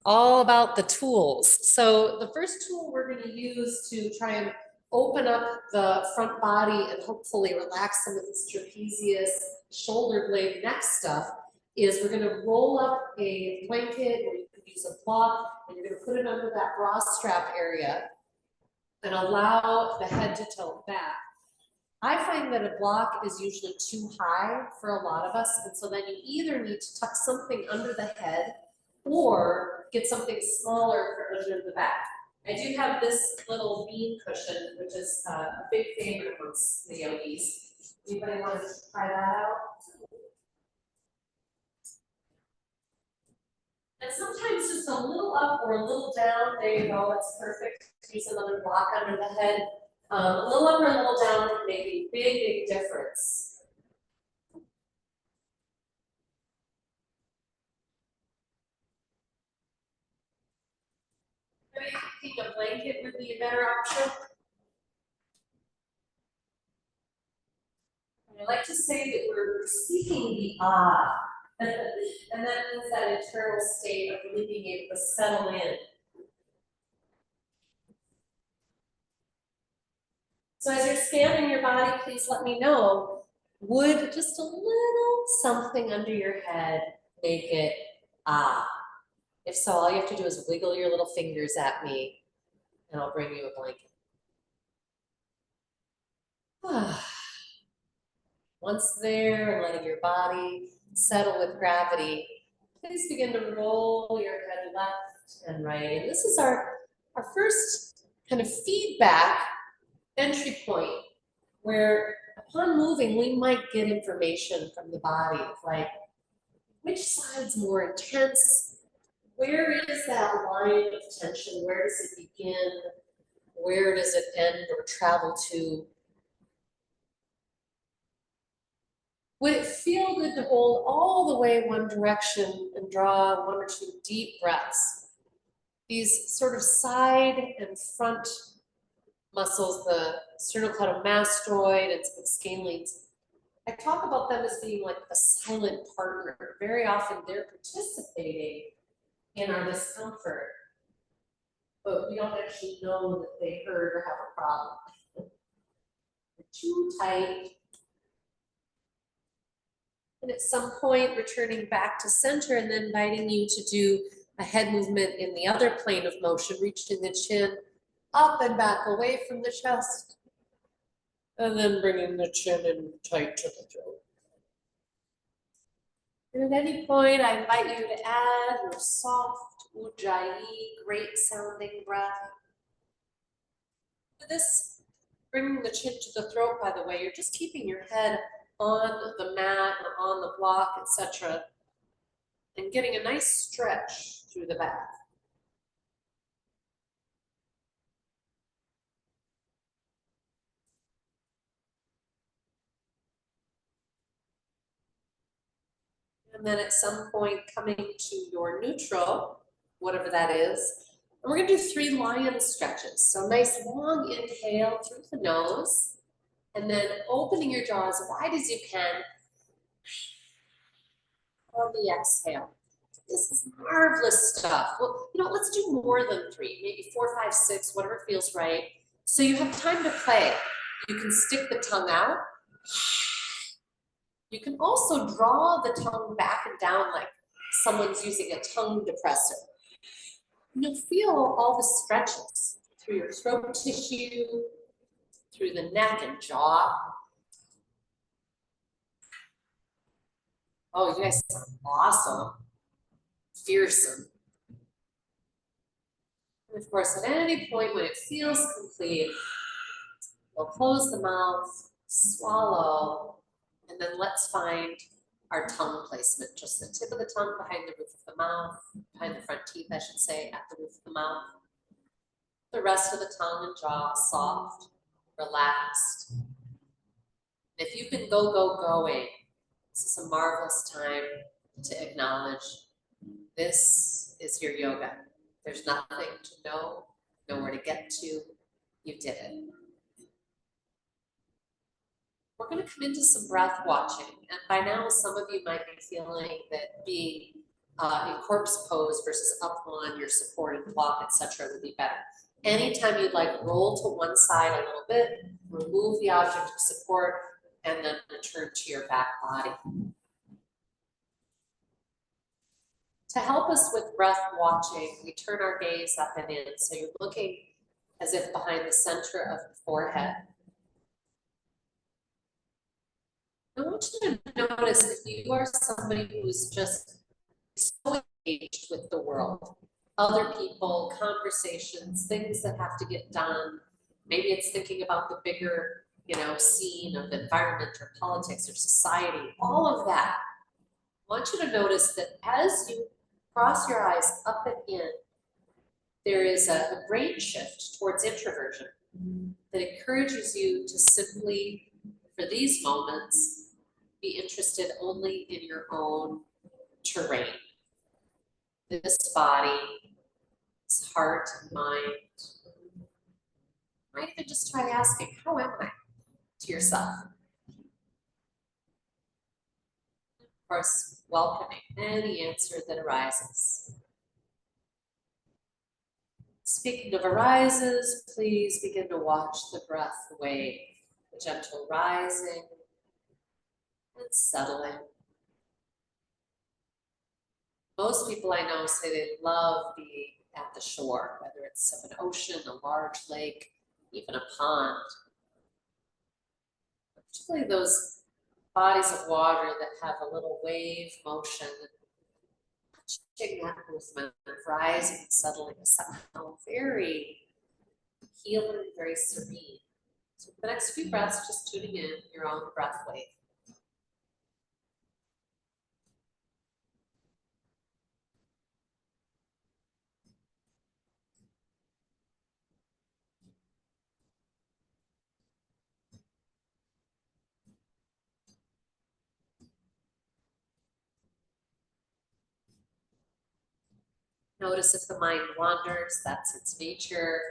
all about the tools. So the first tool we're going to use to try and open up the front body and hopefully relax some of this trapezius, shoulder blade, neck stuff is we're going to roll up a blanket, or you could use a block, and you're going to put it under that bra strap area and allow the head to tilt back. I find that a block is usually too high for a lot of us, and so then you either need to tuck something under the head or get something smaller for under the back. I do have this little bean cushion, which is a big favorite amongst the yogis. Anybody want to try that out? And sometimes just a little up or a little down, there you go, that's perfect. Use another block under the head. A little up or a little down can make a big, big difference. Maybe thinking a blanket would be a better option. I like to say that we're seeking the ah, and that means that internal state of really being able to settle in. So as you're scanning your body, please let me know, would just a little something under your head make it ah? If so, all you have to do is wiggle your little fingers at me and I'll bring you a blanket. Once there and letting your body settle with gravity, please begin to roll your head left and right. And this is our first kind of feedback entry point where upon moving, we might get information from the body, like which side's more intense, where is that line of tension, where does it begin, where does it end or travel to? Would it feel good to hold all the way one direction and draw one or two deep breaths? These sort of side and front muscles, the sternocleidomastoid and scalenes, I talk about them as being like a silent partner. Very often they're participating in our discomfort, but we don't actually know that they hurt or have a problem. They're too tight. And at some point, returning back to center and then inviting you to do a head movement in the other plane of motion, reaching the chin up and back away from the chest. And then bringing the chin in tight to the throat. And at any point, I invite you to add your soft ujjayi, great sounding breath. For this, bringing the chin to the throat, by the way, you're just keeping your head on the mat or on the block, etc., and getting a nice stretch through the back. And then at some point coming to your neutral, whatever that is, and we're gonna do 3 lion stretches. So nice long inhale through the nose, and then opening your jaw as wide as you can on the exhale. This is marvelous stuff. Well, let's do more than 3, maybe 4, 5, 6, whatever feels right. So you have time to play. You can stick the tongue out. You can also draw the tongue back and down like someone's using a tongue depressor. And you'll feel all the stretches through your throat tissue, through the neck and jaw. Oh, you guys sound awesome. Fearsome. And of course, at any point when it feels complete, we'll close the mouth, swallow, and then let's find our tongue placement. Just the tip of the tongue behind the roof of the mouth, behind the front teeth, I should say, at the roof of the mouth. The rest of the tongue and jaw soft, relaxed. If you've been going, this is a marvelous time to acknowledge this is your yoga. There's nothing to know, nowhere to get to. You did it. We're going to come into some breath watching. And by now, some of you might be feeling that being in corpse pose versus up on your supported block, etc. would be better. Anytime you'd like, roll to one side a little bit, remove the object of support, and then return to your back body. To help us with breath watching, we turn our gaze up and in. So you're looking as if behind the center of the forehead. I want you to notice if you are somebody who's just so engaged with the world, other people, conversations, things that have to get done. Maybe it's thinking about the bigger, scene of the environment or politics or society, all of that. I want you to notice that as you cross your eyes up and in, there is a brain shift towards introversion that encourages you to simply, for these moments, be interested only in your own terrain. This body, this heart and mind. You might even just try asking, how am I, to yourself? Of course, welcoming any answer that arises. Speaking of arises, please begin to watch the breath wave, the gentle rising and settling. Most people I know say they love being at the shore, whether it's of an ocean, a large lake, even a pond. Particularly those bodies of water that have a little wave motion. Watching that movement of rising and settling is somehow very healing, very serene. So for the next few breaths, just tuning in your own breath wave. Notice if the mind wanders, that's its nature.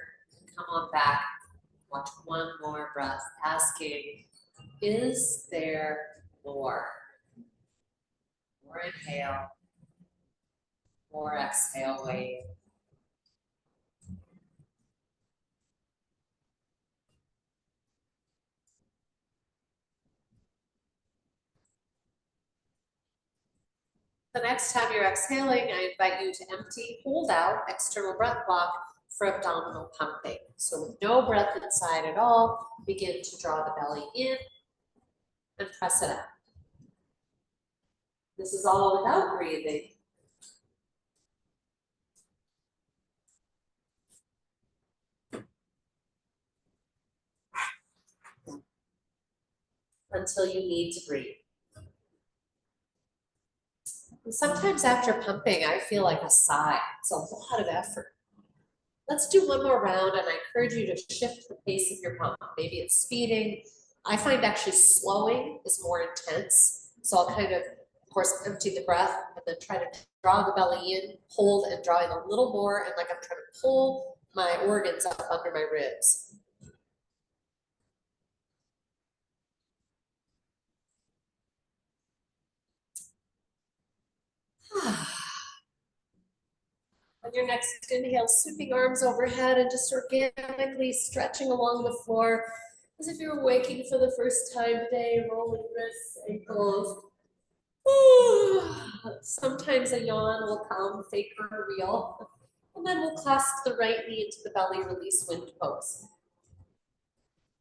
Come on back, watch one more breath, asking, is there more? More inhale, more exhale, wave. The next time you're exhaling, I invite you to empty, hold out, external breath block for abdominal pumping. So with no breath inside at all, begin to draw the belly in and press it out. This is all without breathing. Until you need to breathe. And sometimes after pumping, I feel like a sigh. It's a lot of effort. Let's do one more round, and I encourage you to shift the pace of your pump. Maybe it's speeding. I find actually slowing is more intense. So I'll kind of course, empty the breath and then try to draw the belly in, hold and draw in a little more, and like I'm trying to pull my organs up under my ribs. On your next inhale, sweeping arms overhead and just organically stretching along the floor as if you were waking for the first time today, rolling wrists, ankles. Sometimes a yawn will come, fake or real. And then we'll clasp the right knee into the belly, release wind pose.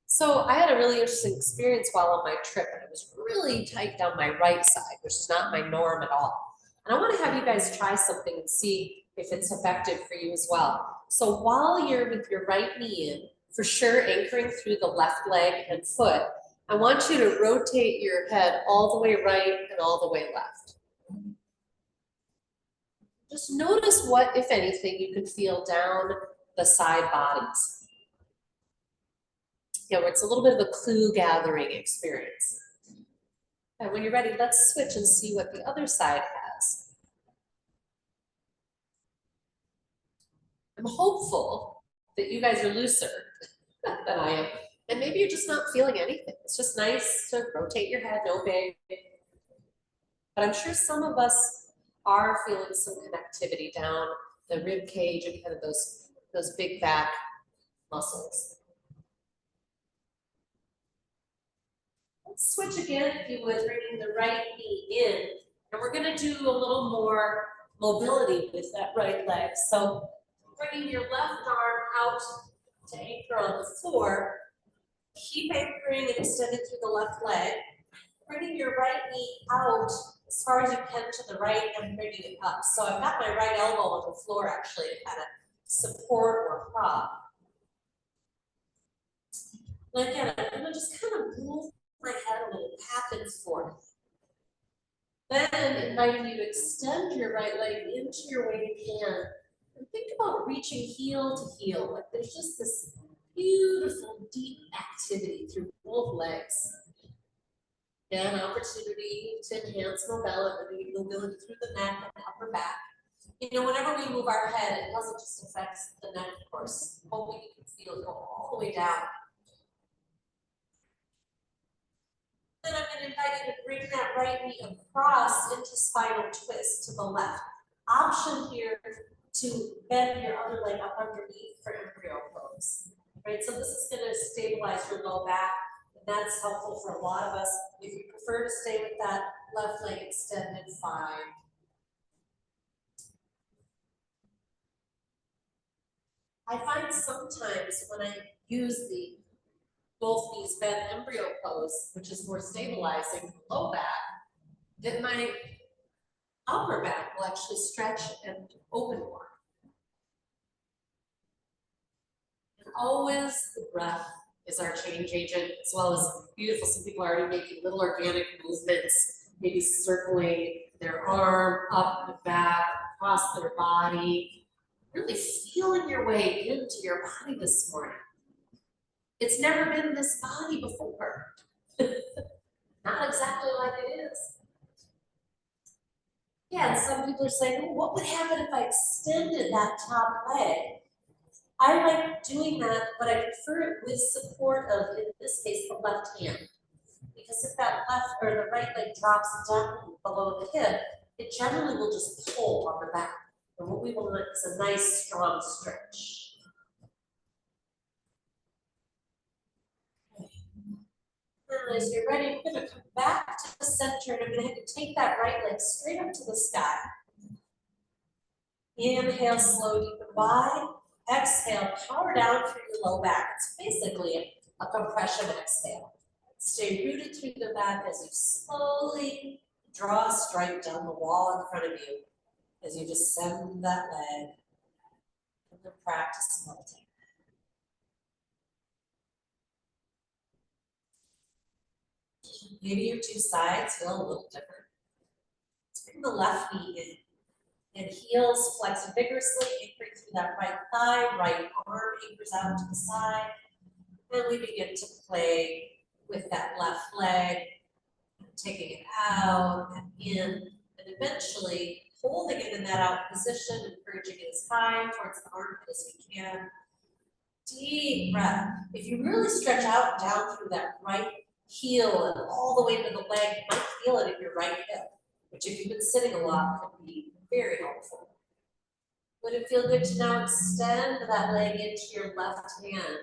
So I had a really interesting experience while on my trip, and it was really tight down my right side, which is not my norm at all. And I want to have you guys try something and see if it's effective for you as well. So while you're with your right knee in, for sure anchoring through the left leg and foot, I want you to rotate your head all the way right and all the way left. Just notice what, if anything, you can feel down the side bodies. Where it's a little bit of a clue gathering experience. And when you're ready, let's switch and see what the other side has. I'm hopeful that you guys are looser than I am. And maybe you're just not feeling anything. It's just nice to rotate your head, no big. But I'm sure some of us are feeling some connectivity down the rib cage and kind of those big back muscles. Let's switch again, if you would, bringing the right knee in. And we're gonna do a little more mobility with that right leg. So bringing your left arm out to anchor on the floor. Keep anchoring and extending through the left leg. Bringing your right knee out as far as you can to the right and bringing it up. So I've got my right elbow on the floor actually to kind of support or prop. And again, I'm gonna just kind of move my head a little back and forth. Then inviting you to extend your right leg into your weighted hand and think about reaching heel to heel. Like there's just this beautiful deep activity through both legs. Again, opportunity to enhance mobility through the neck and the upper back. You know, whenever we move our head, it doesn't just affect the neck, of course. Hopefully you can feel it go all the way down. Then I'm going to invite you to bring that right knee across into spinal twist to the left. Option here to bend your other leg up underneath for embryo pose. Right, so this is going to stabilize your low back, and that's helpful for a lot of us. If you prefer to stay with that left leg extended, fine. I find sometimes when I use the both knees bent embryo pose, which is more stabilizing the low back, that my upper back will actually stretch and open more. And always the breath is our change agent, as well as beautiful. Some people are already making little organic movements, maybe circling their arm up and back, across their body, really feeling your way into your body this morning. It's never been this body before. Not exactly like it is. Yeah, and some people are saying, well, what would happen if I extended that top leg? I like doing that, but I prefer it with support of, in this case, the left hand. Because if that left or the right leg drops down below the hip, it generally will just pull on the back. And what we want is a nice, strong stretch. And as you're ready, we're going to come back to the center, and I'm going to have you take that right leg straight up to the sky. Inhale, slow, deep and wide. Exhale, power down through your low back. It's basically a compression exhale. Stay rooted through the back as you slowly draw a stripe down the wall in front of you as you descend that leg and then practice melting. Maybe your two sides feel a little different. Let's bring the left knee in and heels flex vigorously, anchoring through that right thigh, right arm anchors out to the side. And we begin to play with that left leg, taking it out and in, and eventually holding it in that out position, encouraging it as high towards the armpit as we can. Deep breath. If you really stretch out and down through that right heel and all the way to the leg, you might feel it in your right hip, which if you've been sitting a lot can be very helpful. Would it feel good to now extend that leg into your left hand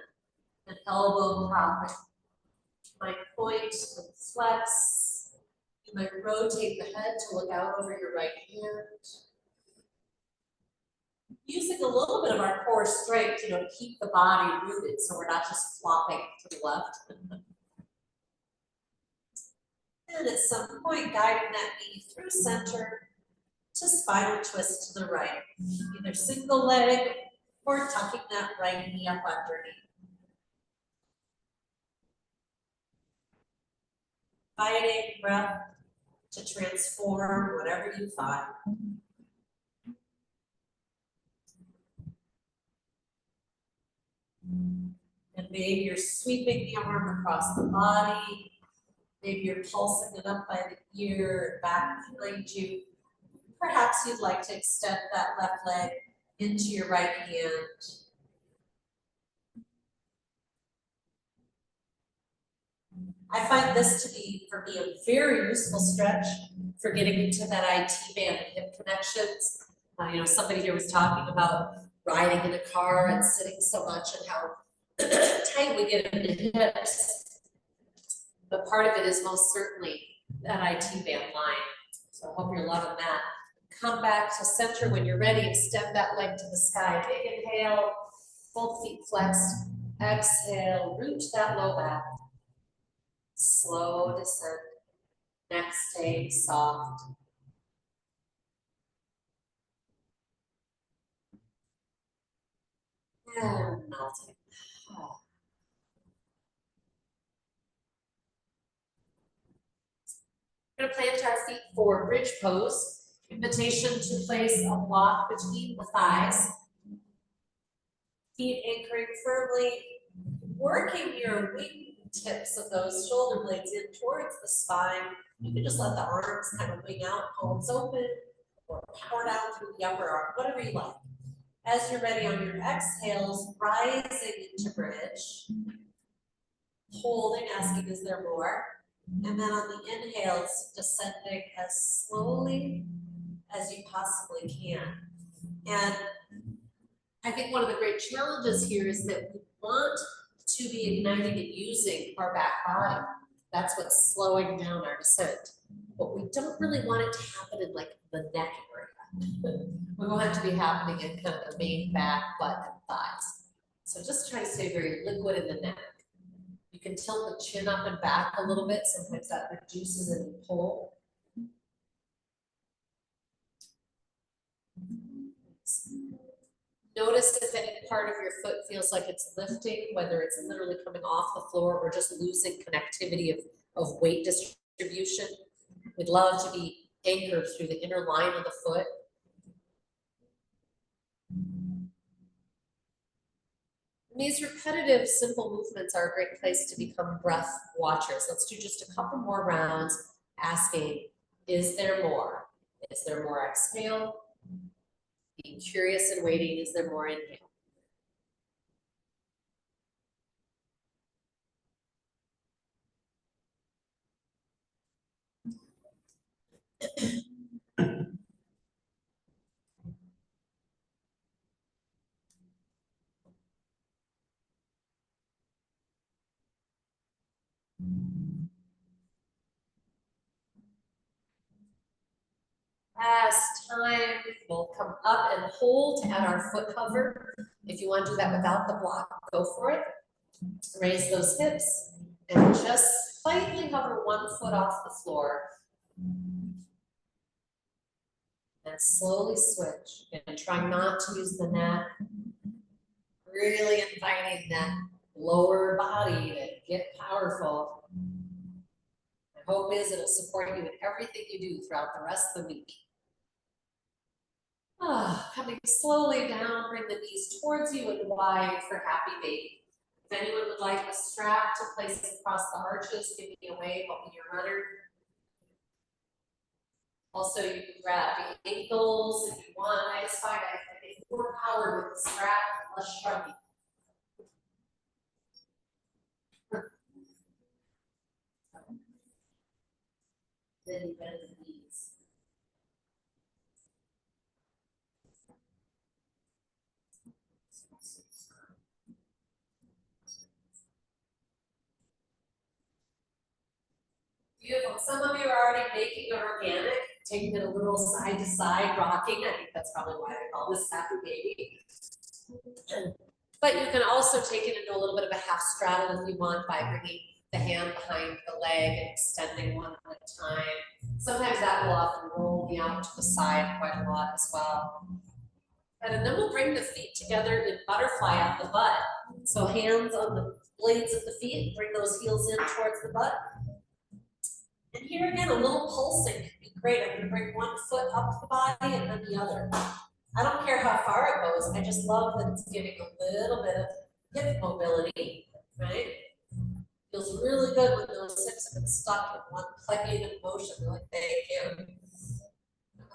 and elbow propping? You might point and flex. You might rotate the head to look out over your right hand. Using a little bit of our core strength, to keep the body rooted so we're not just flopping to the left. And at some point, guiding that knee through center to spinal twist to the right. Either single leg or tucking that right knee up underneath. Inviting breath to transform whatever you find. And maybe you're sweeping the arm across the body. Maybe you're pulsing it up by the ear, back behind you. Perhaps you'd like to extend that left leg into your right hand. I find this to be, for me, a very useful stretch for getting into that IT band and hip connections. You know, somebody here was talking about riding in a car and sitting so much and how tight we get in the hips. But part of it is most certainly that IT band line. So I hope you're loving that. Come back to center when you're ready. Extend that leg to the sky. Big inhale, both feet flexed. Exhale, root that low back. Slow descent. Neck stay soft. And melting. We're going to plant our feet for bridge pose. Invitation to place a block between the thighs. Feet anchoring firmly, working your wing tips of those shoulder blades in towards the spine. You can just let the arms kind of wing out, palms open, or power down through the upper arm, whatever you like. As you're ready on your exhales, rising into bridge, holding, asking, is there more? And then on the inhales, descending as slowly as you possibly can. And I think one of the great challenges here is that we want to be igniting and using our back body. That's what's slowing down our descent. But we don't really want it to happen in like the neck area. We want it to be happening in kind of the main back, butt, and thighs. So just try to stay very liquid in the neck. You can tilt the chin up and back a little bit. Sometimes that reduces any pull. Notice if any part of your foot feels like it's lifting, whether it's literally coming off the floor or just losing connectivity of weight distribution. We'd love to be anchored through the inner line of the foot. And these repetitive, simple movements are a great place to become breath watchers. Let's do just a couple more rounds, asking, is there more? Is there more exhale? Being curious and waiting, is there more inhale? Last time, we'll come up and hold to add our foot hover. If you want to do that without the block, go for it. Raise those hips and just slightly hover one foot off the floor. And slowly switch. And try not to use the neck. Really inviting that lower body to get powerful. My hope is it'll support you in everything you do throughout the rest of the week. Coming slowly down, bring the knees towards you and wide for happy baby. If anyone would like a strap to place across the arches, give me a wave, I'll be your runner. Also, you can grab the ankles if you want. I just find I get more power with the strap, less shrugging. Then you bend the knees. Beautiful. Some of you are already making it organic, taking it a little side to side, rocking. I think that's probably why they call this happy baby. But you can also take it into a little bit of a half straddle if you want by bringing the hand behind the leg and extending one at a time. Sometimes that will often roll me out to the side quite a lot as well. And then we'll bring the feet together in butterfly at the butt. So hands on the blades of the feet, bring those heels in towards the butt. And here again, a little pulsing can be great. I'm gonna bring one foot up the body and then the other. I don't care how far it goes. I just love that it's giving a little bit of hip mobility, right? Feels really good when those hips have been stuck in one plane motion. They're like, thank you.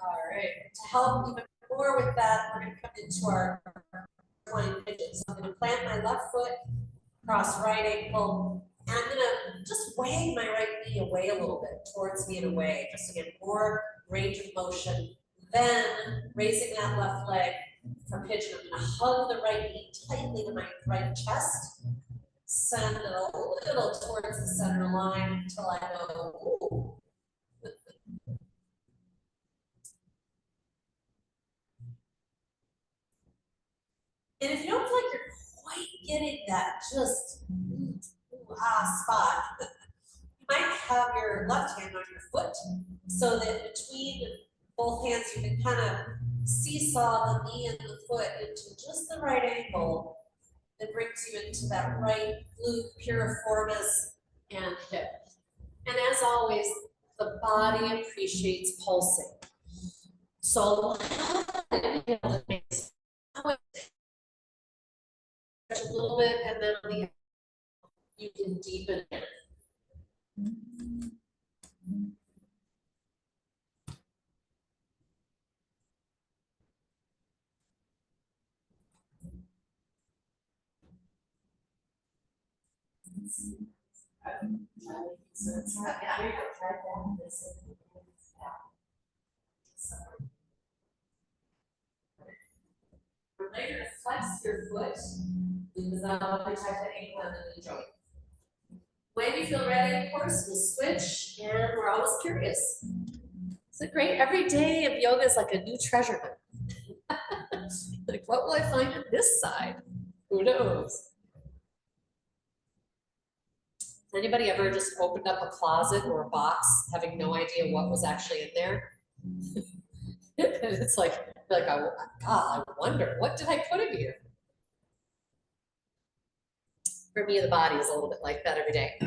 All right. To help even more with that, we're gonna come into our flying pigeon. So I'm gonna plant my left foot, cross right ankle, And I'm gonna just wag my right knee away a little bit, towards me and away, just to get more range of motion. Then raising that left leg for pigeon, I'm gonna hug the right knee tightly to my right chest. Send it a little towards the center line until I go, ooh. And if you don't feel like you're quite getting that just spot, you might have your left hand on your foot so that between both hands you can kind of seesaw the knee and the foot into just the right angle that brings you into that right glute piriformis and hip. And as always, the body appreciates pulsing. So a little bit, and then on the you can deepen it. Later, flex your foot, because that'll protect the ankle and the knee joint. When you feel ready, of course, we'll switch, and we're always curious. Is it great? Every day of yoga is like a new treasure hunt. Like, what will I find on this side? Who knows? Anybody ever just opened up a closet or a box having no idea what was actually in there? And it's like, oh, God, I wonder, what did I put in here? For me, the body is a little bit like that every day.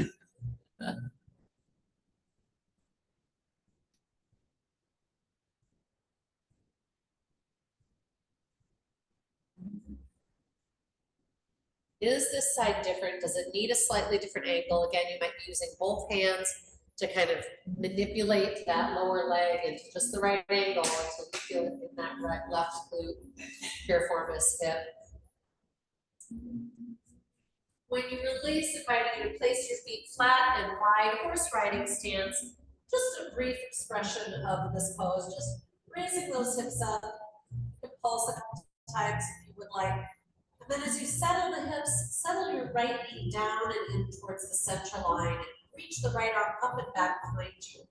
Is this side different? Does it need a slightly different angle? Again, you might be using both hands to kind of manipulate that lower leg into just the right angle until you feel it in that right left glute piriformis hip. When you release, inviting you to place your feet flat and wide, horse riding stance. Just a brief expression of this pose, just raising those hips up. You can pulse a couple times if you would like. And then as you settle the hips, settle your right knee down and in towards the center line. And reach the right arm up and back behind you.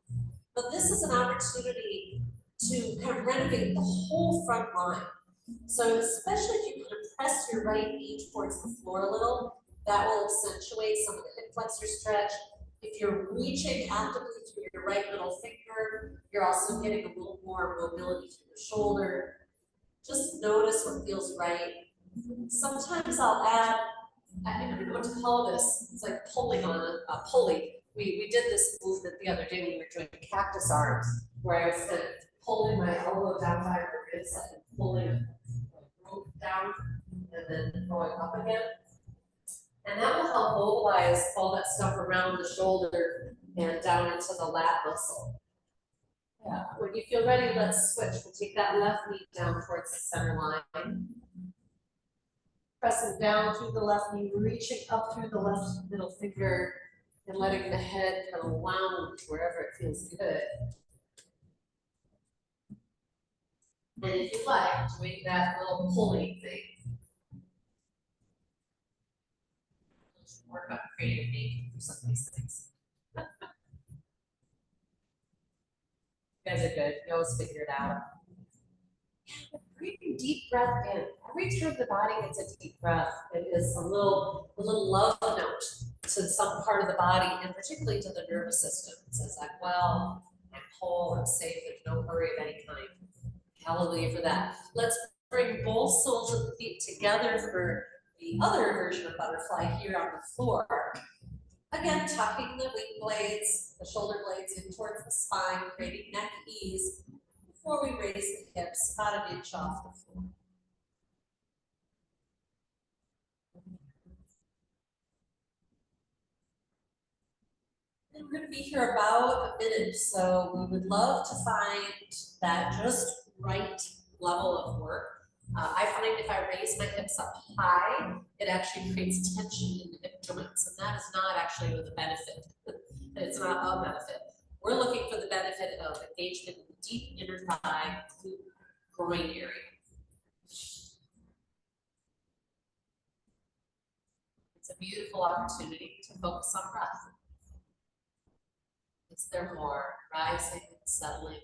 But this is an opportunity to kind of renovate the whole front line. So especially if you kind of press your right knee towards the floor a little, that will accentuate some of the hip flexor stretch. If you're reaching actively through your right middle finger, you're also getting a little more mobility through the shoulder. Just notice what feels right. Sometimes I'll add, I don't know what to call this. It's like pulling on a pulley. We did this movement the other day when we were doing cactus arms, where I was kind of pulling my elbow down by my wrist and pulling a rope down and then going up again. And that will help mobilize all that stuff around the shoulder and down into the lat muscle. Yeah. When you feel ready, let's switch. We'll take that left knee down towards the center line. Pressing down through the left knee, reaching up through the left middle finger, and letting the head kind of lounge wherever it feels good. And if you like, doing that little pulling thing. Work on creative thinking for some of these things. You guys are good. You always figure it out. Breathing deep breath in. Every time the body gets a deep breath, it is a little love note to some part of the body, and particularly to the nervous system. It says, I'm well, I'm whole, I'm safe, there's no worry of any kind. Hallelujah for that. Let's bring both soles of the feet together for the other version of butterfly here on the floor. Again, tucking the wing blades, the shoulder blades in towards the spine, creating neck ease before we raise the hips about an inch off the floor. And we're going to be here about a minute, so we would love to find that just right level of work. I find if I raise my hips up high, it actually creates tension in the hip joints, and that is not actually the benefit. It's not a benefit. We're looking for the benefit of engagement in the deep inner thigh, glute, groin area. It's a beautiful opportunity to focus on breath. Is there more? Rising and settling.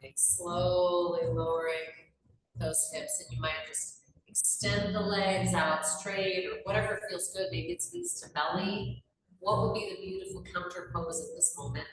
Okay, slowly lowering those hips, and you might just extend the legs out straight or whatever feels good. Maybe it's knees to belly. What would be the beautiful counter pose at this moment?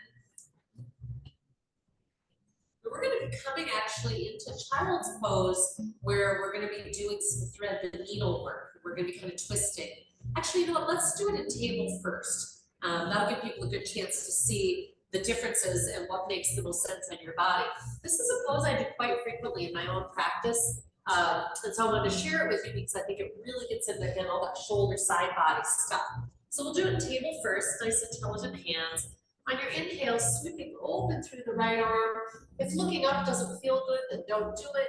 We're going to be coming actually into child's pose where we're going to be doing some thread the needle work. We're going to be kind of twisting. Actually, you know what? Let's do it in table first. That'll give people a good chance to see the differences and what makes the most sense on your body. This is a pose I do quite frequently in my own practice. And so I wanted to share it with you because I think it really gets into, again, all that shoulder, side, body stuff. So we'll do it in table first, nice intelligent hands. On your inhale, sweeping open through the right arm. If looking up doesn't feel good, then don't do it.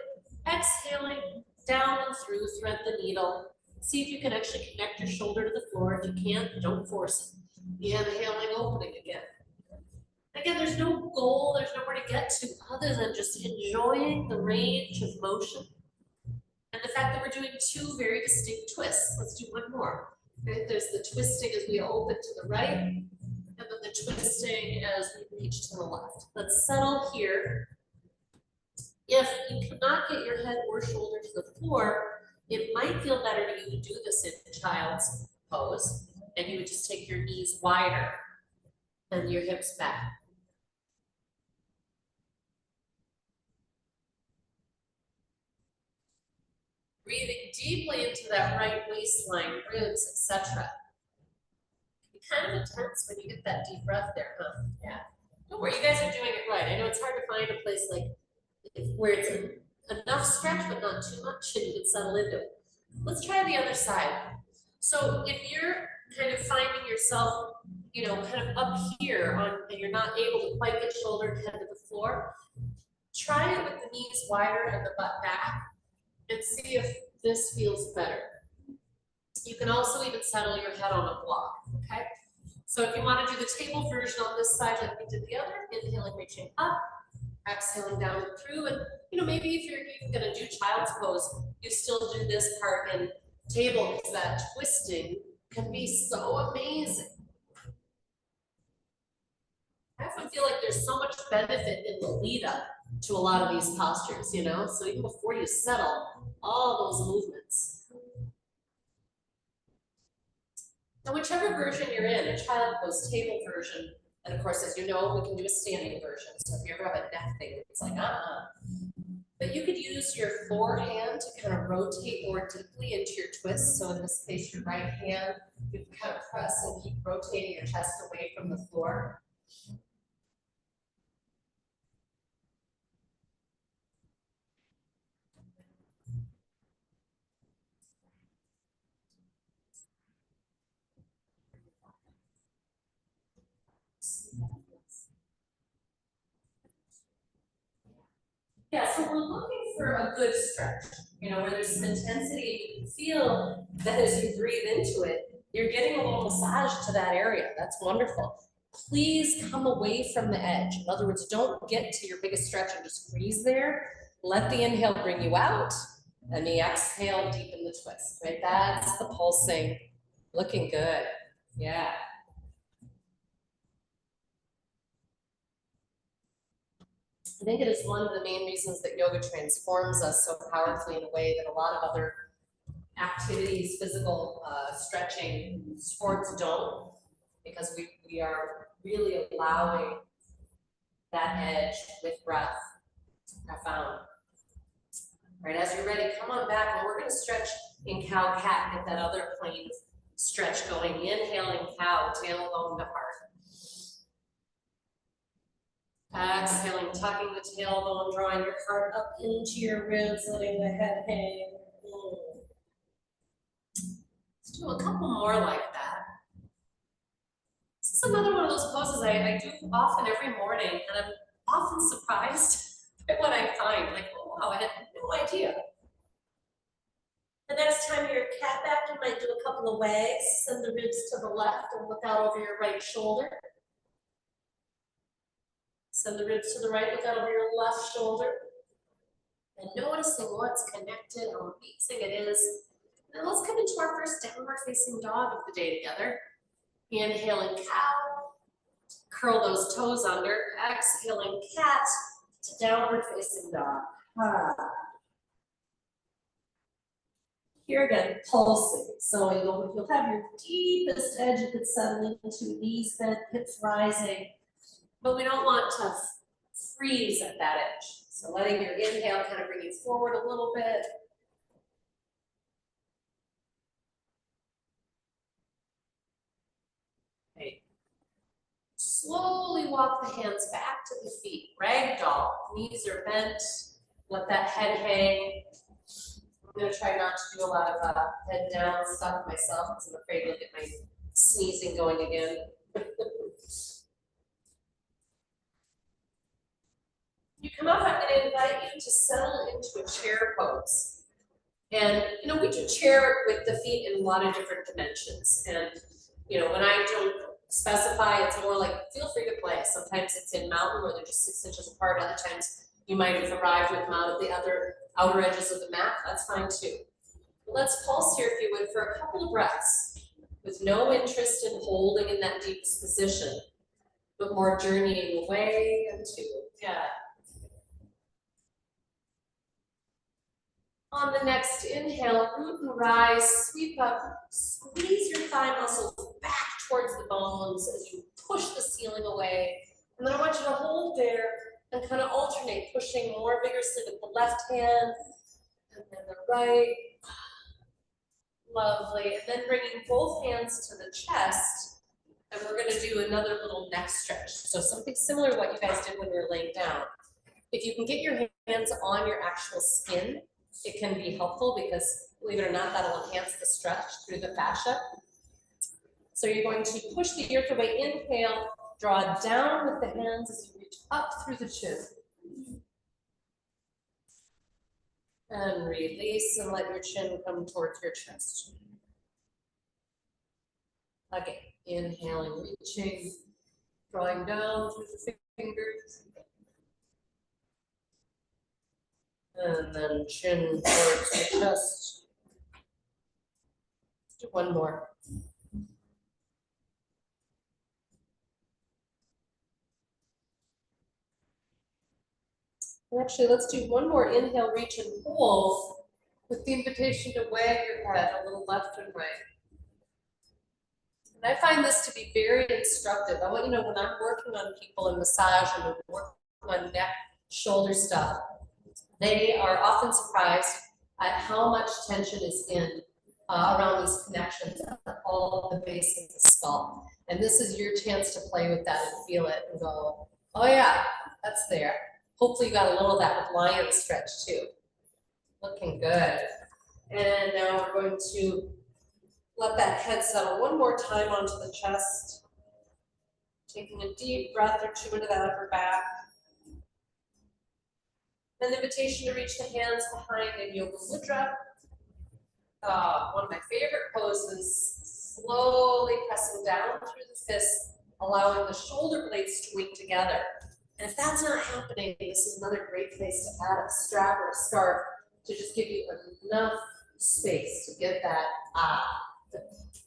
Exhaling down and through, thread the needle. See if you can actually connect your shoulder to the floor. If you can't, don't force it. Inhaling, opening again. Again, there's no goal, there's nowhere to get to other than just enjoying the range of motion. And the fact that we're doing two very distinct twists. Let's do one more. Okay, there's the twisting as we open to the right, and then the twisting as we reach to the left. Let's settle here. If you cannot get your head or shoulder to the floor, it might feel better to you to do this in child's pose, and you would just take your knees wider and your hips back. Breathing deeply into that right waistline, ribs, etc. It can be kind of intense when you get that deep breath there, huh? Yeah. Don't worry, you guys are doing it right. I know it's hard to find a place like where it's enough stretch but not too much and you can settle into it. Let's try the other side. So if you're kind of finding yourself, you know, kind of up here and you're not able to quite get shoulder and head to the floor, try it with the knees wider and the butt back and see if this feels better. You can also even settle your head on a block, okay? So if you want to do the table version on this side like we did the other, inhaling, reaching up, exhaling down and through, and you know, maybe if you're even going to do child's pose, you still do this part in table because that twisting can be so amazing. I often feel like there's so much benefit in the lead up to a lot of these postures, you know, so even before you settle, all those movements. Now, whichever version you're in, a child pose, table version, and of course, as you know, we can do a standing version. So if you ever have a neck thing, it's like, But you could use your forehand to kind of rotate more deeply into your twist. So in this case, your right hand, you can kind of press and keep rotating your chest away from the floor. Yeah, so we're looking for a good stretch, you know, where there's some intensity. You can feel that as you breathe into it, you're getting a little massage to that area. That's wonderful. Please come away from the edge. In other words, don't get to your biggest stretch and just freeze there. Let the inhale bring you out, and the exhale deepen the twist, right? That's the pulsing. Looking good. Yeah. I think it is one of the main reasons that yoga transforms us so powerfully in a way that a lot of other activities, physical stretching sports don't, because we are really allowing that edge with breath. It's profound. Right, as you're ready, come on back, and we're going to stretch in cow-cat, get that other plane stretch going. Inhaling cow, tailbone to heart. Exhaling, tucking the tailbone, drawing your heart up into your ribs, letting the head hang. Let's do a couple more like that. This is another one of those poses I do often every morning, and I'm often surprised by what I find. Like, oh wow, I had no idea. The next time you're cat back, you might do a couple of wags. Send the ribs to the left and look out over your right shoulder. Send the ribs to the right, look out over your left shoulder. And noticing what's connected, how amazing it is. And let's come into our first downward facing dog of the day together. Inhaling cow, curl those toes under. Exhaling cat to downward facing dog. Here again, pulsing. So you'll have your deepest edge you could settle into, knees bent, hips rising. But we don't want to freeze at that edge. So letting your inhale kind of bring you forward a little bit. Okay. Slowly walk the hands back to the feet. Ragdoll, knees are bent. Let that head hang. I'm gonna try not to do a lot of head down stuff myself because I'm afraid to get my sneezing going again. You come up, I'm gonna invite you to settle into a chair pose. And we do chair with the feet in a lot of different dimensions. And when I don't specify, it's more like feel free to play. Sometimes it's in mountain where they're just 6 inches apart. Other times you might have arrived with them out at the other outer edges of the mat. That's fine too. But let's pulse here, if you would, for a couple of breaths with no interest in holding in that deepest position, but more journeying away into, On the next inhale, root and rise, sweep up, squeeze your thigh muscles back towards the bones as you push the ceiling away. And then I want you to hold there and kind of alternate, pushing more vigorously with the left hand and then the right. Lovely. And then bringing both hands to the chest. And we're going to do another little neck stretch. So something similar to what you guys did when you were laying down. If you can get your hands on your actual skin, it can be helpful because, believe it or not, that'll enhance the stretch through the fascia. So you're going to push the ear away, inhale, draw down with the hands as you reach up through the chin. And release and let your chin come towards your chest. Again, inhaling, reaching, drawing down through the fingers. And then chin towards the chest. Let's do one more. Actually, let's do one more inhale, reach and hold with the invitation to wag your head a little left and right. And I find this to be very instructive. I want you to know when I'm working on people in massage and working on neck, shoulder stuff, they are often surprised at how much tension is in around these connections at all the base of the skull. And this is your chance to play with that and feel it and go, oh yeah, that's there. Hopefully you got a little of that with lion stretch too. Looking good. And now we're going to let that head settle one more time onto the chest. Taking a deep breath or two into that upper back. An invitation to reach the hands behind in Yoga Mudra. One of my favorite poses, slowly pressing down through the fists, allowing the shoulder blades to wing together. And if that's not happening, this is another great place to add a strap or a scarf to just give you enough space to get that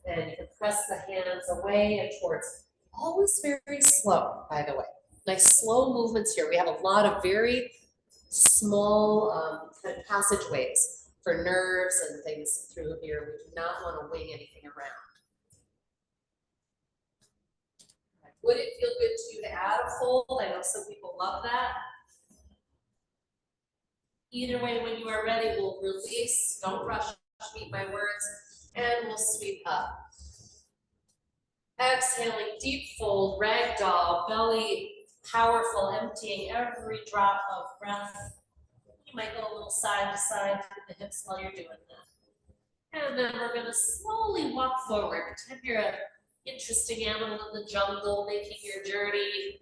And you can press the hands away and towards. Always very slow, by the way. Nice slow movements here. We have a lot of very small kind of passageways for nerves and things through here. We do not want to wing anything around. Would it feel good to you to add a fold? I know some people love that. Either way, when you are ready, we'll release. Don't rush, meet my words, and we'll sweep up. Exhaling, deep fold, ragdoll, belly Powerful, emptying every drop of breath. You might go a little side to side with the hips while you're doing that. And then we're gonna slowly walk forward. Pretend you're an interesting animal in the jungle, making your journey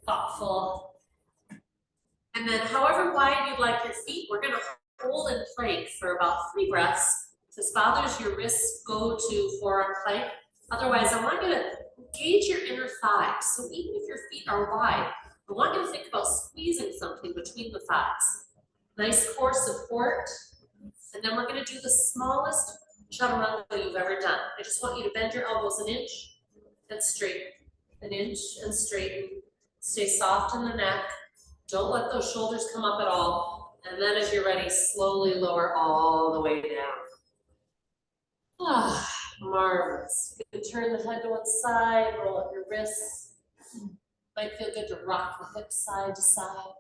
thoughtful. And then however wide you'd like your feet, we're gonna hold in plank for about 3 breaths. If this bothers your wrists, go to forearm plank. Otherwise, I want you to engage your inner thighs. So even if your feet are wide, I want you to think about squeezing something between the thighs. Nice core support. And then we're gonna do the smallest chaturanga you've ever done. I just want you to bend your elbows an inch and straighten, an inch and straighten. Stay soft in the neck. Don't let those shoulders come up at all. And then as you're ready, slowly lower all the way down. Ah, marvelous. You can turn the head to one side, roll up your wrists. Might feel good to rock the hips side to side.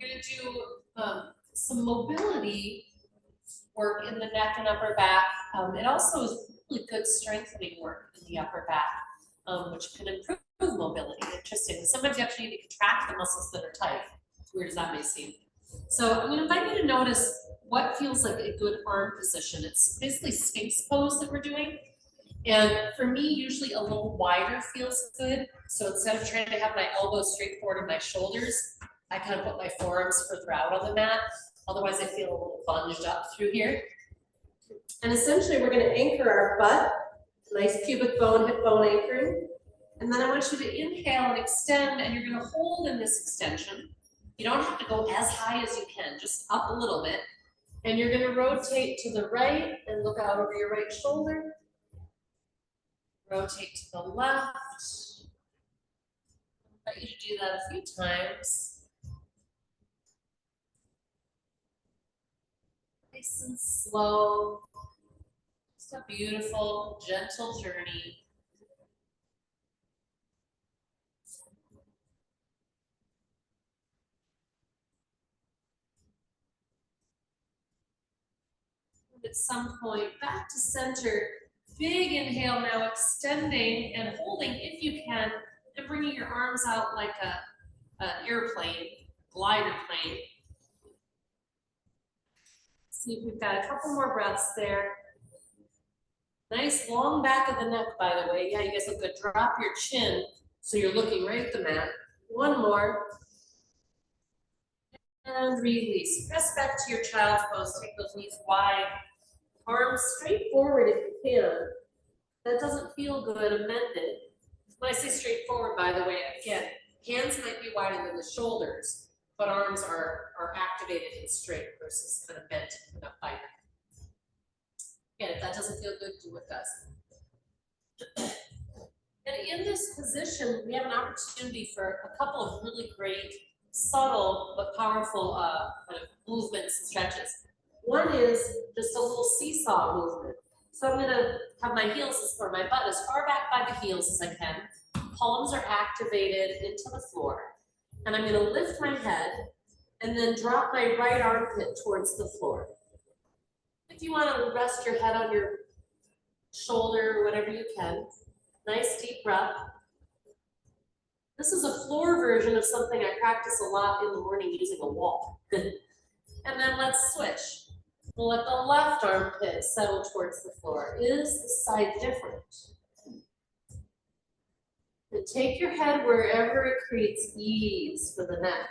We're going to do some mobility work in the neck and upper back. It also is really good strengthening work in the upper back, which can improve mobility. Interesting. Sometimes you actually need to contract the muscles that are tight, as weird as that may seem. So I'm going to invite you to notice what feels like a good arm position. It's basically Sphinx pose that we're doing. And for me, usually a little wider feels good. So instead of trying to have my elbows straight forward and my shoulders, I kind of put my forearms further out on the mat. Otherwise, I feel a little bunged up through here. And essentially, we're going to anchor our butt, nice pubic bone, hip bone anchoring. And then I want you to inhale and extend, and you're going to hold in this extension. You don't have to go as high as you can, just up a little bit. And you're going to rotate to the right and look out over your right shoulder. Rotate to the left. I invite you to do that a few times. Nice and slow. Just a beautiful, gentle journey. And at some point, back to center. Big inhale now, extending and holding if you can, and bringing your arms out like an airplane, glider plane. See if we've got a couple more breaths there. Nice long back of the neck, by the way. Yeah, you guys look good. Drop your chin so you're looking right at the mat. One more. And release. Press back to your child's pose. Take those knees wide. Arms straight forward if you can. That doesn't feel good, amend it. When I say straightforward, by the way, again, hands might be wider than the shoulders, but arms are activated and straight versus kind of bent and up higher. Again, if that doesn't feel good, do what does. And in this position, we have an opportunity for a couple of really great, subtle, but powerful kind of movements and stretches. One is just a little seesaw movement. So I'm gonna have my heels or my butt as far back by the heels as I can. Palms are activated into the floor. And I'm gonna lift my head and then drop my right armpit towards the floor. If you wanna rest your head on your shoulder or whatever you can, nice deep breath. This is a floor version of something I practice a lot in the morning using a wall. And then let's switch. We'll let the left armpit settle towards the floor. Is the side different? And take your head wherever it creates ease for the neck.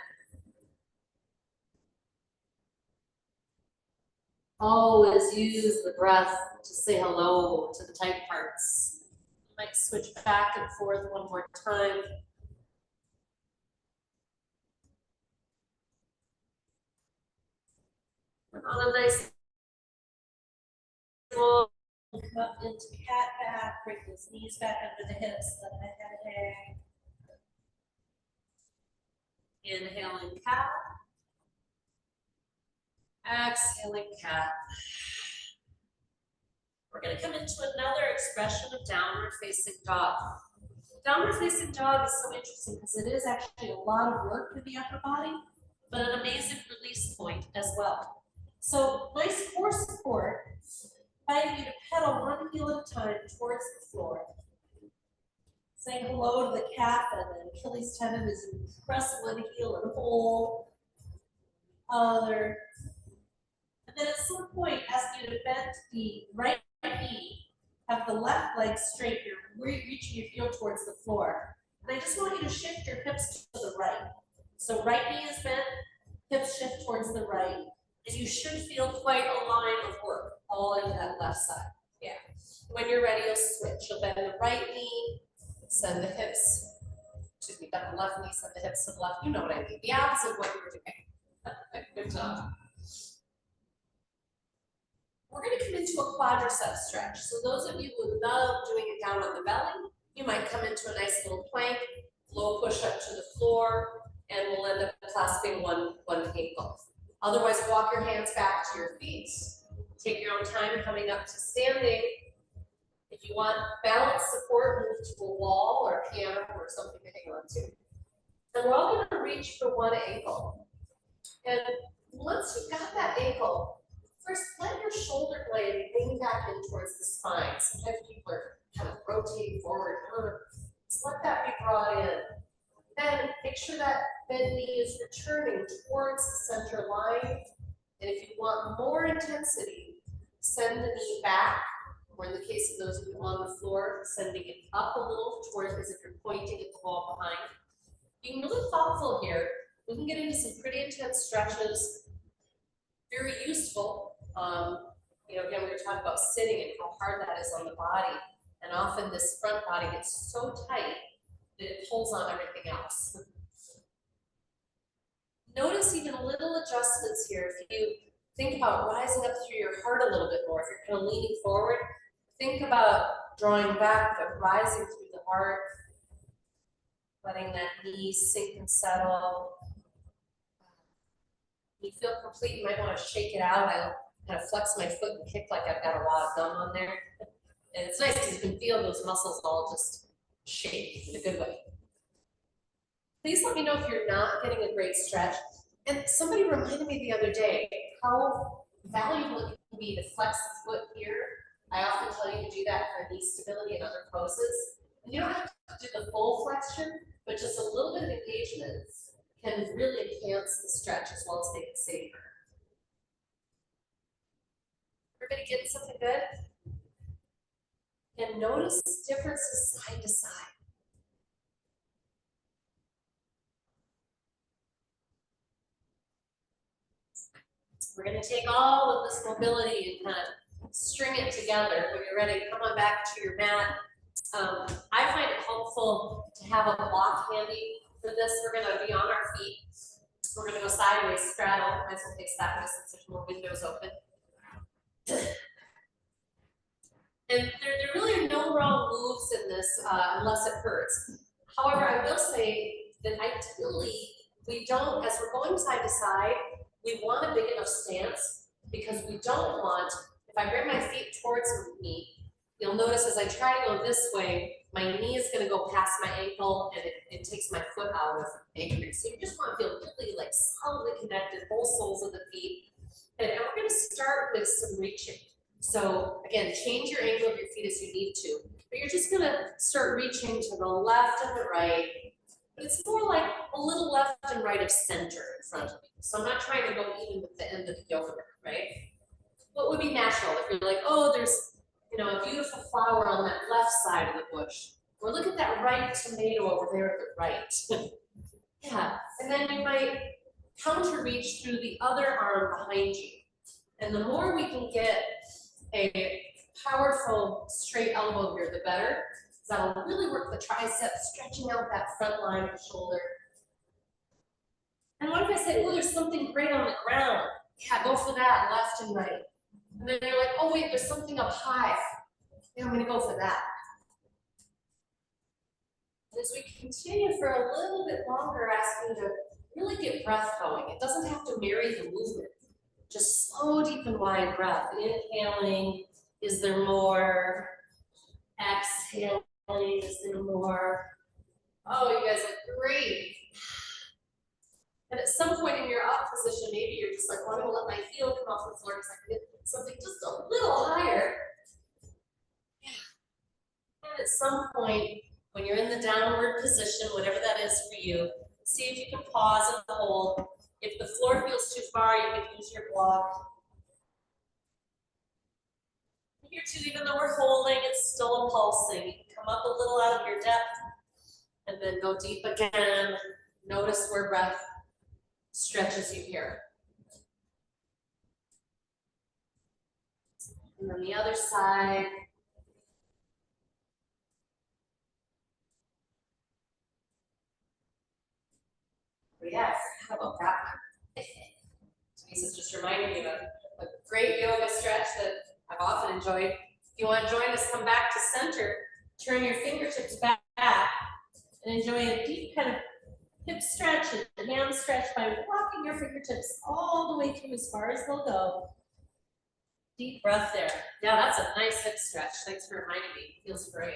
Always use the breath to say hello to the tight parts. You might switch back and forth one more time. And on a nice come up into cat back, bring those knees back under the hips, let the head hang. Inhaling cow. Exhaling cat. We're going to come into another expression of downward facing dog. Downward facing dog is so interesting because it is actually a lot of work for the upper body, but an amazing release point as well. So nice core support, inviting you to pedal one heel at a time towards the floor. Saying hello to the calf and the Achilles tendon as you press one heel and hold, other. And then at some point, ask you to bend the right knee, have the left leg straight, you're reaching your heel towards the floor. And I just want you to shift your hips to the right. So right knee is bent, hips shift towards the right, and you should feel quite a line of work all into that left side. Yeah. When you're ready, you'll switch. You'll bend the right knee, send the hips, bend the left knee, send the hips to the left. You know what I mean. The opposite of what you're doing. Good job. We're going to come into a quadricep stretch. So those of you who love doing it down on the belly, you might come into a nice little plank, low push up to the floor, and we'll end up clasping one ankle. Otherwise, walk your hands back to your feet. Take your own time coming up to standing. If you want balance support, move to a wall or a piano or something to hang on to. And we're all going to reach for one ankle. And once you've got that ankle, first let your shoulder blade lean back in towards the spine. Sometimes people are kind of rotating forward. Just let that be brought in. Then make sure that bent knee is returning towards the center line. And if you want more intensity, send the knee back, or in the case of those of you on the floor, sending it up a little towards as if you're pointing at the wall behind. Being really thoughtful here, we can get into some pretty intense stretches, very useful. Again, we were talking about sitting and how hard that is on the body. And often this front body gets so tight that it pulls on everything else. Notice even little adjustments here. If you think about rising up through your heart a little bit more, if you're kind of leaning forward, think about drawing back but rising through the heart, letting that knee sink and settle. You feel complete, you might want to shake it out. I kind of flex my foot and kick like I've got a lot of gum on there. And it's nice because you can feel those muscles all just shake in a good way. Please let me know if you're not getting a great stretch. And somebody reminded me the other day how valuable it can be to flex the foot here. I often tell you to do that for knee stability and other poses. And you don't have to do the full flexion, but just a little bit of engagement can really enhance the stretch as well as make it safer. Everybody getting something good? And notice differences side to side. We're going to take all of this mobility and kind of string it together. When you're ready, come on back to your mat. I find it helpful to have a block handy for this. We're going to be on our feet. We're going to go sideways, straddle. Might as well face that way since there's more windows open. And there really are no wrong moves in this unless it hurts. However, I will say that ideally, we don't, as we're going side to side, we want a big enough stance because we don't want, if I bring my feet towards me, you'll notice as I try to go this way, my knee is going to go past my ankle and it takes my foot out of anchoring. So you just want to feel really like solidly connected, both soles of the feet. And we're going to start with some reaching. So again, change your angle of your feet as you need to, but you're just going to start reaching to the left and the right. But it's more like a little left and right of center in front of me. So I'm not trying to go even with the end of the yoga, right? What would be natural if you're like, oh, there's a beautiful flower on that left side of the bush. Or look at that right tomato over there at the right. Yeah, and then you might counter reach through the other arm behind you. And the more we can get a powerful straight elbow here, the better. That'll really work the triceps, stretching out that front line of the shoulder. And what if I say, oh, there's something great on the ground? Yeah, go for that, left and right. And then you're like, oh wait, there's something up high. Yeah, I'm gonna go for that. And as we continue for a little bit longer, asking you to really get breath going. It doesn't have to marry the movement. Just slow, deep, and wide breath. Inhaling, is there more? Exhaling, just a little more. Oh, you guys look great. And at some point in your up position, maybe you're just like, well, I'm gonna let my heel come off the floor because I can get something just a little higher. And at some point, when you're in the downward position, whatever that is for you, see if you can pause and hold. If the floor feels too far, you can use your block. Here too, even though we're holding, it's still a pulsing. You can come up a little out of your depth and then go deep again. Notice where breath stretches you here. And then the other side. But yes, how about that one? This just reminded me of a great yoga stretch that I've often enjoyed. If you want to join us, come back to center, turn your fingertips back, and enjoy a deep kind of hip stretch and hand stretch by walking your fingertips all the way through as far as they'll go. Deep breath there. Yeah, that's a nice hip stretch. Thanks for reminding me. It feels great.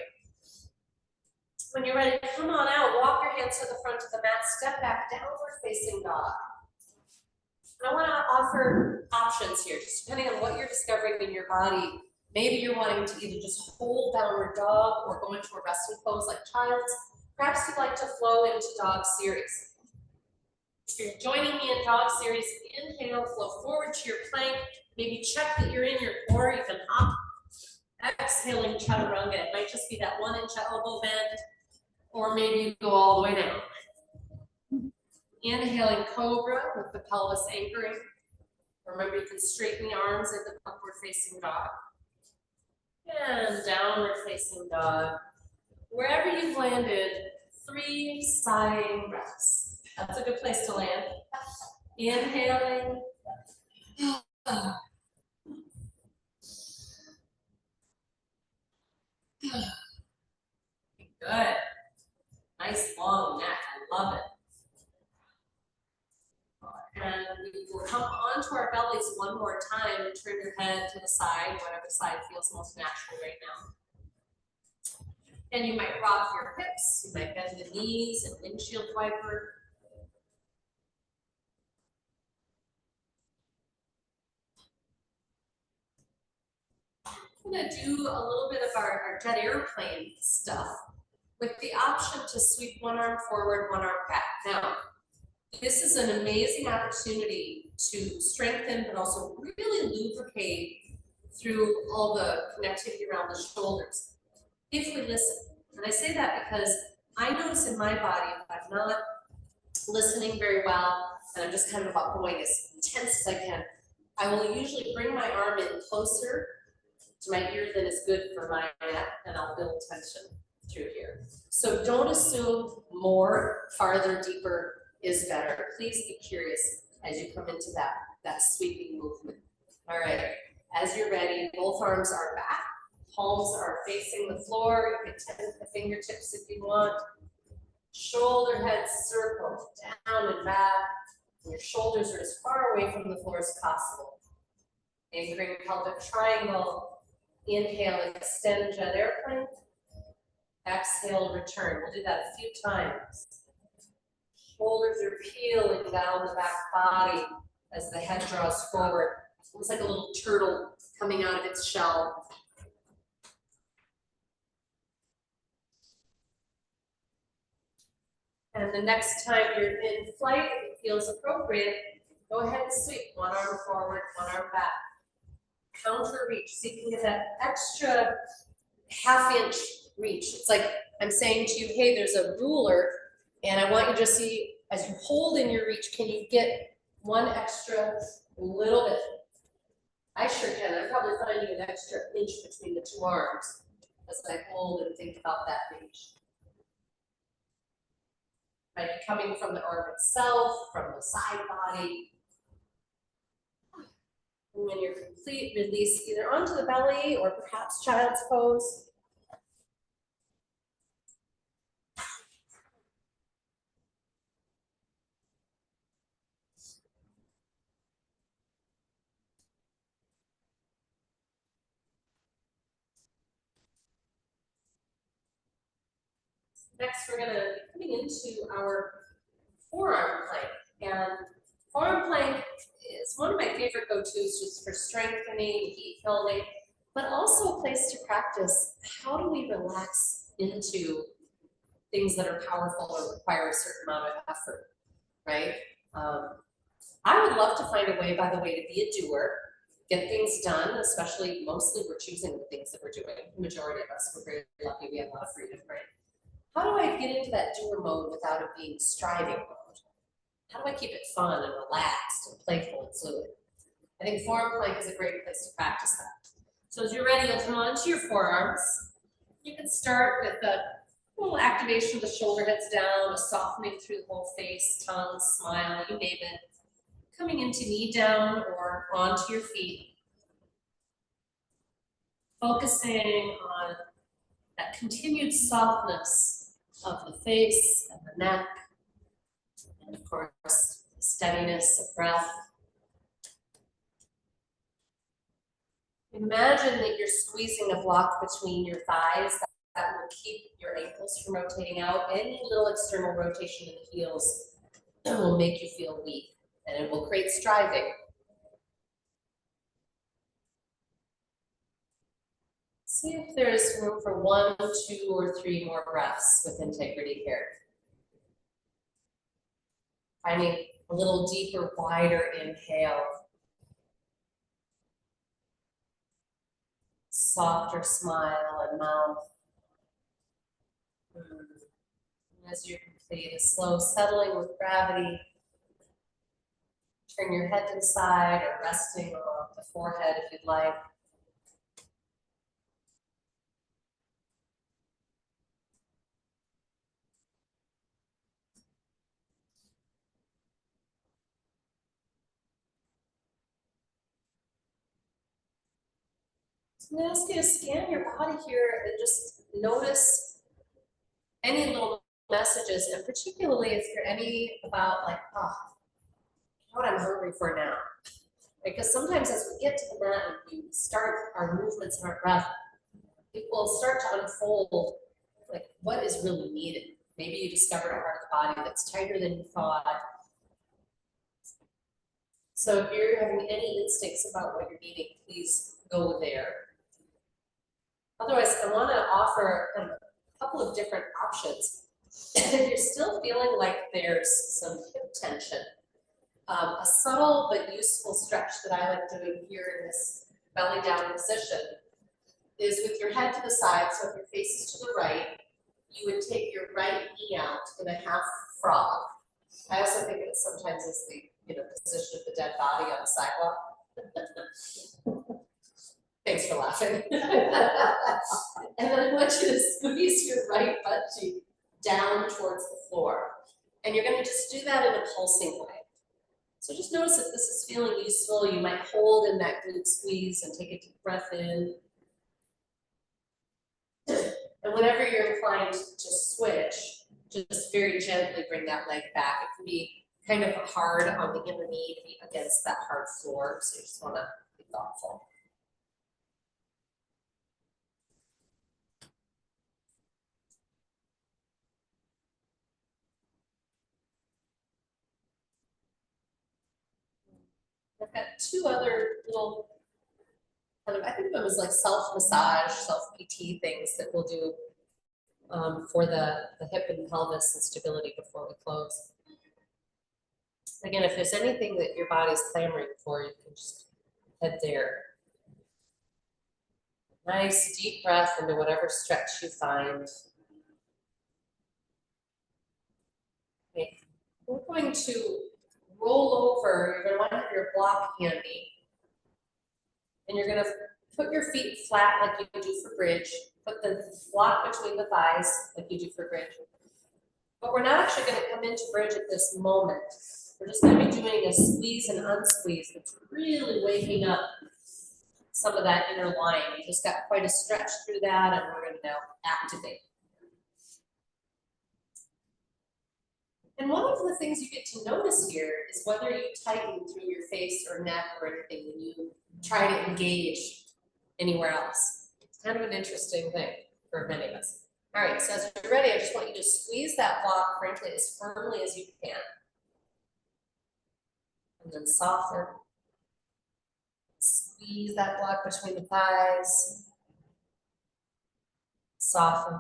When you're ready, come on out. Walk your hands to the front of the mat. Step back, downward facing dog. And I want to offer options here, just depending on what you're discovering in your body. Maybe you're wanting to either just hold downward dog or go into a resting pose like child's. Perhaps you'd like to flow into dog series. If you're joining me in dog series, inhale, flow forward to your plank. Maybe check that you're in your core. You can hop. Exhaling chaturanga. It might just be that 1 inch elbow bend, or maybe you go all the way down. Inhaling cobra with the pelvis anchoring. Remember, you can straighten the arms in the upward facing dog. And downward facing dog. Wherever you've landed, 3 sighing breaths. That's a good place to land. Inhaling. Good. Nice long neck. I love it. And we will come onto our bellies one more time and turn your head to the side, whatever side feels most natural right now. And you might rock your hips, you might bend the knees and windshield wiper. I'm gonna do a little bit of our jet airplane stuff with the option to sweep one arm forward, one arm back. Now, this is an amazing opportunity to strengthen, but also really lubricate through all the connectivity around the shoulders, if we listen. And I say that because I notice in my body, if I'm not listening very well, and I'm just kind of about going as intense as I can, I will usually bring my arm in closer to my ear than is good for my neck, and I'll build tension through here. So don't assume more, farther, deeper is better. Please be curious as you come into that sweeping movement. All right, as you're ready, both arms are back, palms are facing the floor. You can tend the fingertips if you want. Shoulder heads circle down and back. Your shoulders are as far away from the floor as possible. Anchoring pelvic triangle. Inhale, extend jet airplane. Exhale, return. We'll do that a few times. Shoulders are peeling down the back body as the head draws forward. Looks like a little turtle coming out of its shell. And the next time you're in flight, if it feels appropriate, go ahead and sweep. One arm forward, one arm back. Counter reach, see if you can get that extra half-inch reach. It's like I'm saying to you, hey, there's a ruler, and I want you to see, as you hold in your reach, can you get one extra little bit? I sure can. I'm probably finding an extra inch between the two arms as I hold and think about that reach. Might be coming from the arm itself, from the side body. And when you're complete, release either onto the belly or perhaps child's pose. Next, we're gonna be coming into our forearm plank. And forearm plank is one of my favorite go-tos just for strengthening, heat building, but also a place to practice how do we relax into things that are powerful or require a certain amount of effort, right? I would love to find a way, by the way, to be a doer, get things done, especially mostly we're choosing the things that we're doing. The majority of us, we're very lucky, we have a lot of freedom, right? How do I get into that doer mode without it being striving mode? How do I keep it fun and relaxed and playful and fluid? I think forearm plank is a great place to practice that. So as you're ready, you'll come onto your forearms. You can start with a little activation of the shoulder heads down, a softening through the whole face, tongue, smile, you name it. Coming into knee down or onto your feet. Focusing on that continued softness of the face and the neck. And of course, the steadiness of breath. Imagine that you're squeezing a block between your thighs that will keep your ankles from rotating out. Any little external rotation in the heels will make you feel weak, and it will create striving. See if there's room for 1, 2, or 3 more breaths with integrity here. Finding a little deeper, wider inhale. Softer smile and mouth. And as you complete a slow settling with gravity, turn your head to the side or resting on the forehead if you'd like. So I'm going to ask you to scan your body here and just notice any little messages, and particularly if you're any about like, oh, what I'm hungry for now. Because sometimes as we get to the mat and we start our movements and our breath, it will start to unfold like what is really needed. Maybe you discovered a part of the body that's tighter than you thought. So if you're having any instincts about what you're needing, please go there. Otherwise, I want to offer kind of a couple of different options. If you're still feeling like there's some hip tension, a subtle but useful stretch that I like doing here in this belly down position is with your head to the side. So if your face is to the right, you would take your right knee out in a half frog. I also think of it sometimes as the position of the dead body on the sidewalk. Thanks for laughing. And then I want you to squeeze your right butt cheek down towards the floor. And you're going to just do that in a pulsing way. So just notice if this is feeling useful. You might hold in that glute squeeze and take a deep breath in. And whenever you're inclined to switch, just very gently bring that leg back. It can be kind of hard on the inner knee to be against that hard floor, so you just want to be thoughtful. I've got 2 other little kind of, I think of them as like self-massage, self-PT things that we'll do for the hip and pelvis and stability before we close. Again, if there's anything that your body's clamoring for, you can just head there. Nice deep breath into whatever stretch you find. Okay. We're going to roll over. You're going to want to have your block handy. And you're going to put your feet flat like you do for bridge. Put the block between the thighs like you do for bridge. But we're not actually going to come into bridge at this moment. We're just going to be doing a squeeze and unsqueeze that's really waking up some of that inner line. You just got quite a stretch through that, and we're going to now activate. And one of the things you get to notice here is whether you tighten through your face or neck or anything when you try to engage anywhere else. It's kind of an interesting thing for many of us. All right, so as you're ready, I just want you to squeeze that block, frankly, as firmly as you can. And then soften. Squeeze that block between the thighs. Soften.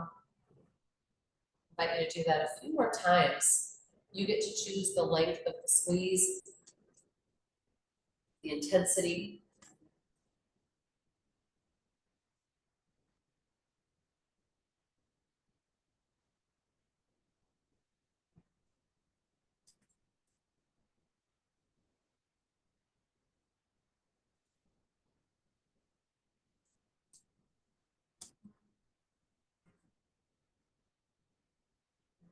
I invite you to do that a few more times. You get to choose the length of the squeeze, the intensity.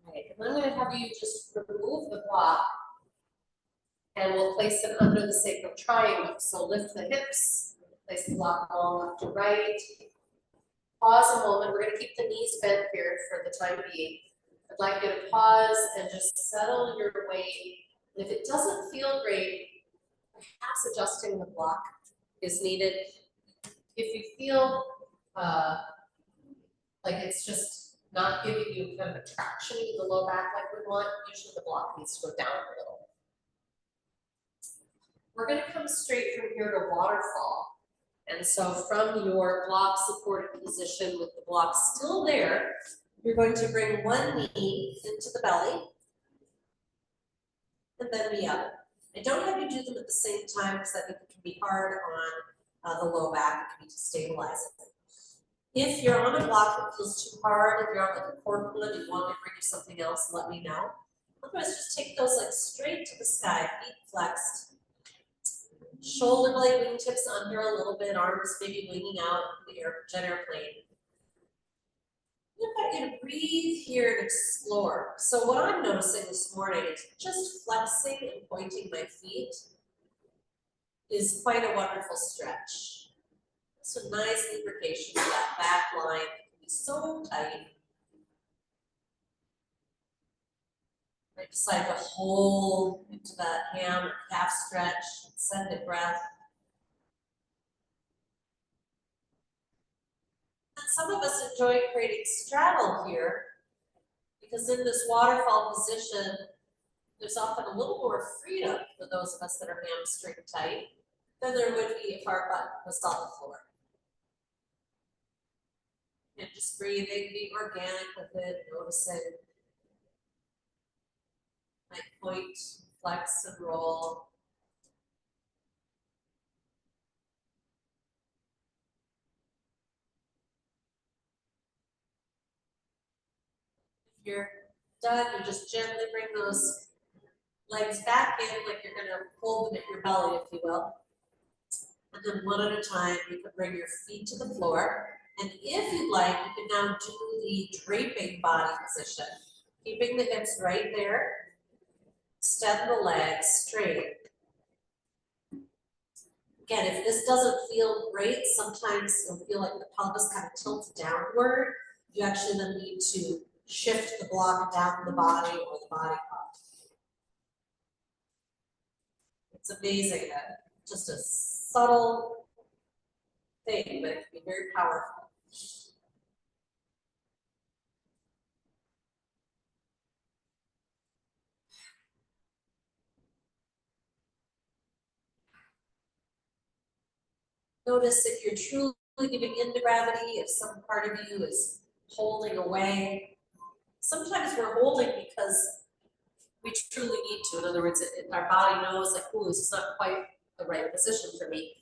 Right, and I'm going to have you just remove the block and we'll place it under the sacral triangle. So lift the hips, place the block along left to right. Pause a moment, we're going to keep the knees bent here for the time being. I'd like you to pause and just settle your weight. And if it doesn't feel great, perhaps adjusting the block is needed. If you feel like it's just not giving you kind of a traction in the low back like we want, usually the block needs to go down a little. We're going to come straight from here to waterfall. And so from your block supported position with the block still there, you're going to bring one knee into the belly and then the other. I don't have you do them at the same time because I think it can be hard on the low back. It can be destabilizing. If you're on a block that feels too hard, if you're on like a core pull and you want me to bring you something else, let me know. Otherwise, just take those like straight to the sky, feet flexed. Shoulder blade wingtips under a little bit, arms maybe winging out the jet airplane. I invite you to breathe here and explore. So what I'm noticing this morning is just flexing and pointing my feet is quite a wonderful stretch. So nice lubrication of that back line. It can be so tight. I decide to hold into that ham or calf stretch, send a breath. And some of us enjoy creating straddle here because in this waterfall position, there's often a little more freedom for those of us that are hamstring tight than there would be if our butt was on the floor. And just breathing, being organic with it, noticing my point, flex and roll. If you're done, you just gently bring those legs back in like you're going to hold them at your belly, if you will. And then one at a time, you can bring your feet to the floor. And if you'd like, you can now do the draping body position. Keeping the hips right there. Extend the legs straight. Again, if this doesn't feel great, sometimes you'll feel like the pelvis kind of tilts downward. You actually then need to shift the block down the body or the body up. It's amazing that just a subtle thing, but it can be very powerful. Notice if you're truly giving in to gravity, if some part of you is holding away. Sometimes we're holding because we truly need to. In other words, our body knows like, oh, this is not quite the right position for me.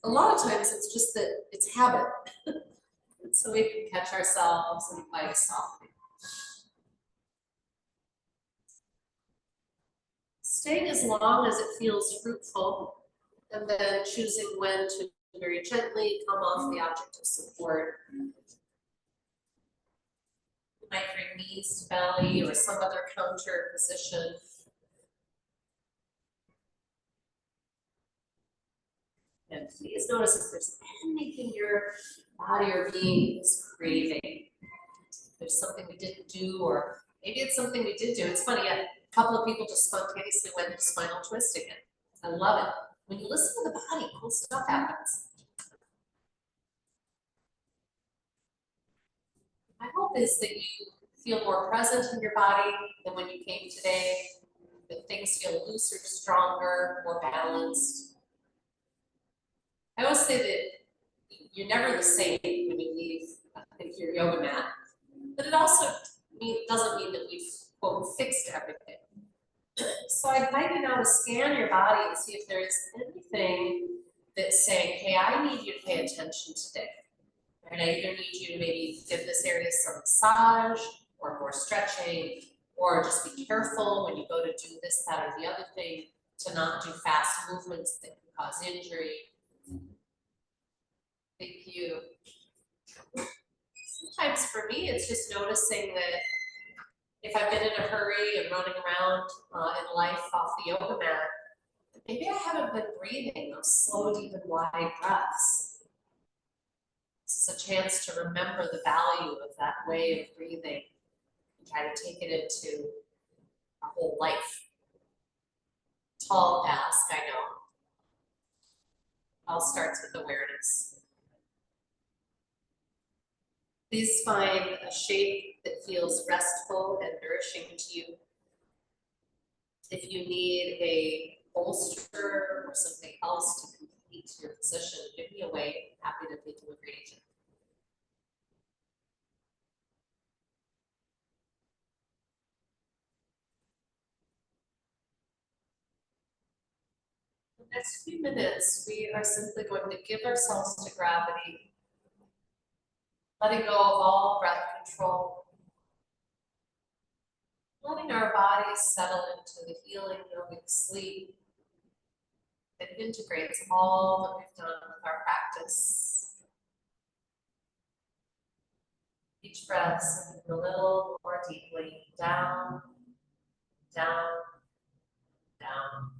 A lot of times it's just that it's habit. And so we can catch ourselves and by softening. Staying as long as it feels fruitful, and then choosing when to very gently come off the object of support. You might bring knees to belly or some other counter position. And please notice if there's anything your body or being is craving. If there's something we didn't do, or maybe it's something we did do. It's funny, a couple of people just spontaneously went into spinal twist again. I love it. When you listen to the body, cool stuff happens. My hope is that you feel more present in your body than when you came today, that things feel looser, stronger, more balanced. I always say that you're never the same when you leave your yoga mat, but it also doesn't mean that we've, quote, fixed everything. So I invite you now to scan your body and see if there's anything that's saying, hey, I need you to pay attention today. And I either need you to maybe give this area some massage or more stretching, or just be careful when you go to do this, that, or the other thing, to not do fast movements that can cause injury. Thank you. Sometimes for me, it's just noticing that if I've been in a hurry and running around in life off the yoga mat, maybe I haven't been breathing those slow, deep, and wide breaths. This is a chance to remember the value of that way of breathing and try to take it into our whole life. Tall ask, I know. All starts with awareness. Please find a shape that feels restful and nourishing to you. If you need a bolster or something else to complete your position, give me a wave. Happy to take delivery agent. The next few minutes, we are simply going to give ourselves to gravity, letting go of all breath control, letting our bodies settle into the healing yogic sleep that integrates all that we've done with our practice. Each breath sinking a little more deeply down, down, down.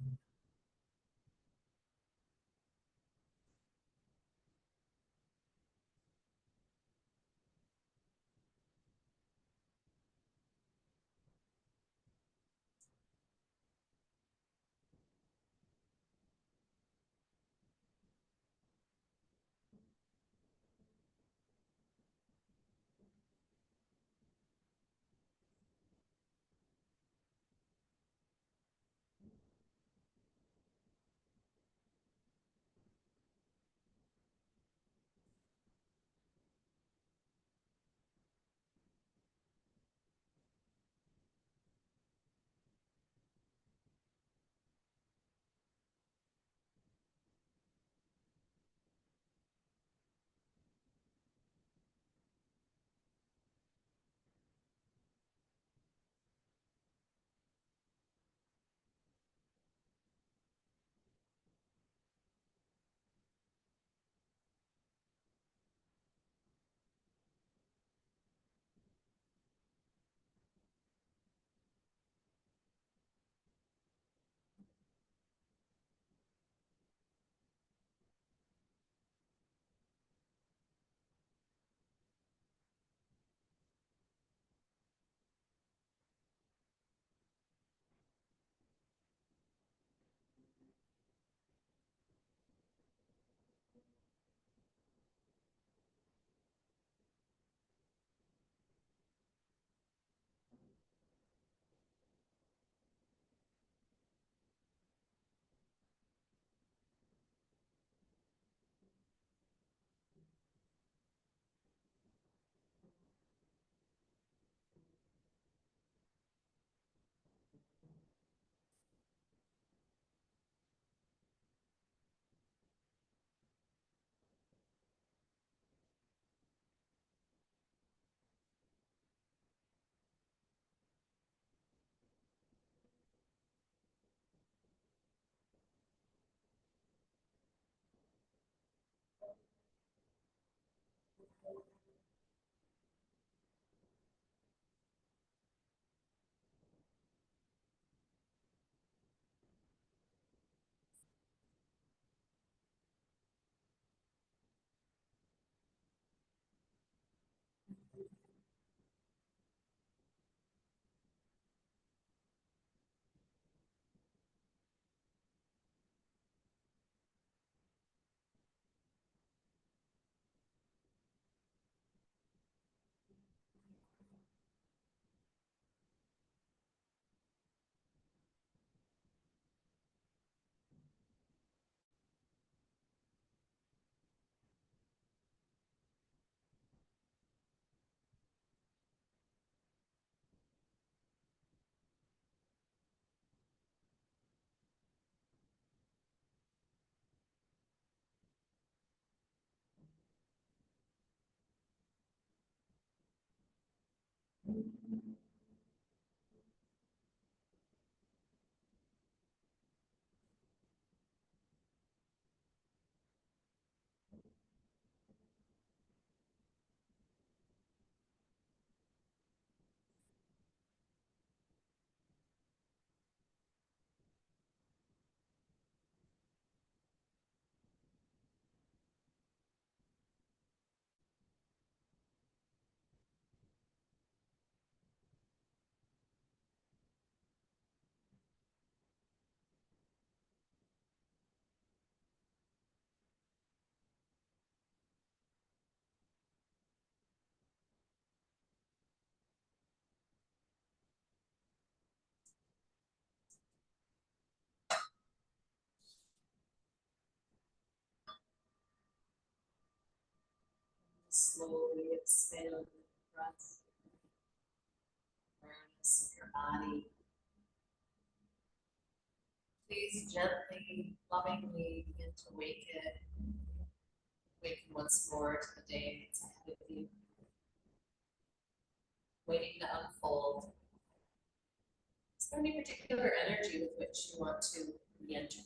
Slowly expand the breath, awareness of your body. Please gently, lovingly begin to waken once more to the day that's ahead of you, waiting to unfold. Is there any particular energy with which you want to re-enter?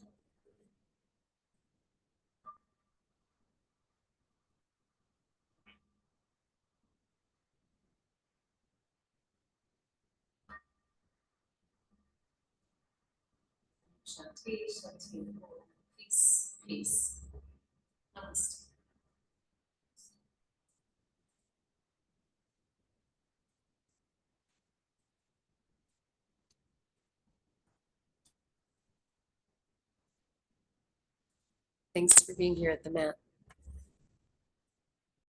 Shanti, Shanti, peace, peace. Namaste. Thanks for being here at the mat.